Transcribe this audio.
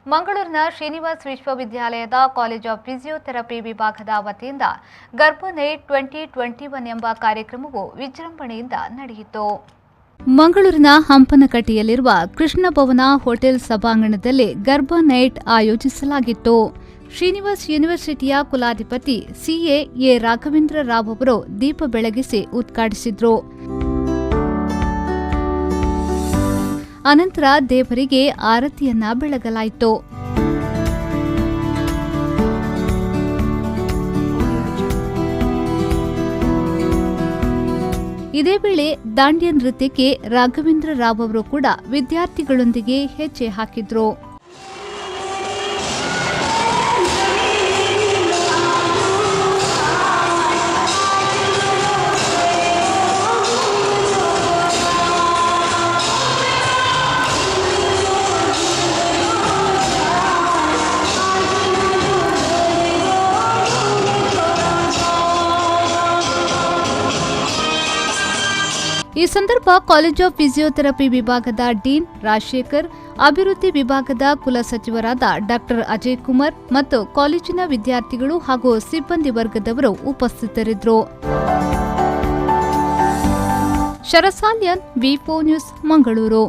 ಮಂಗಳೂರಿನ ಶ್ರೀನಿವಾಸ್ ವಿಶ್ವವಿದ್ಯಾಲಯದ college of physiotherapy ವಿಭಾಗದ ವತಿಯಿಂದ ಗರ್ಭನೈಟ್ 2021 ಎಂಬ ಕಾರ್ಯಕ್ರಮವು ವಿಜೃಂಭಣೆಯಿಂದ ನಡೆಯಿತು. ಮಂಗಳೂರಿನ ಹಂಪನಕಟ್ಟೆಯಲ್ಲಿರುವ ಕೃಷ್ಣ ಭವನ ಹೋಟೆಲ್ ಸಭಾಂಗಣದಲ್ಲಿ ಗರ್ಭನೈಟ್ ಆಯೋಜಿಸಲಾಗಿತ್ತು. ಶ್ರೀನಿವಾಸ್ ಯೂನಿವರ್ಸಿಟಿಯ ಕುಲಾಧಿಪತಿ ಸಿಎ ಎ ರಾಘವೇಂದ್ರ ರಾವ್ ಅವರು ದೀಪ ಬೆಳಗಿಸಿ ಉದ್ಘಾಟಿಸಿದರು. ಅನಂತರ ದೇವರಿಗೆ ಆರತಿಯನ್ನ ಬೆಳಗಲಾಯಿತು. ಇದೇ ವೇಳೆ ದಾಂಡ್ಯ ನೃತ್ಯಕ್ಕೆ ರಾಘವೇಂದ್ರ ರಾವ್ ಅವರು ಕೂಡ ವಿದ್ಯಾರ್ಥಿಗಳೊಂದಿಗೆ ಹೆಜ್ಜೆ ಹಾಕಿದ್ರು. ಈ ಸಂದರ್ಭ ಕಾಲೇಜ್ ಆಫ್ ಫಿಸಿಯೋಥೆರಪಿ ವಿಭಾಗದ ಡೀನ್ ರಾಜಶೇಖರ್, ಅಭಿವೃದ್ಧಿ ವಿಭಾಗದ ಕುಲಸಚಿವರಾದ ಡಾ ಅಜಯ್ ಕುಮಾರ್ ಮತ್ತು ಕಾಲೇಜಿನ ವಿದ್ಯಾರ್ಥಿಗಳು ಹಾಗೂ ಸಿಬ್ಬಂದಿ ವರ್ಗದವರು ಉಪಸ್ಥಿತರಿದ್ದರು. ಶರಸಾಲ್ಯನ್, ವಿ4 ನ್ಯೂಸ್, ಮಂಗಳೂರು.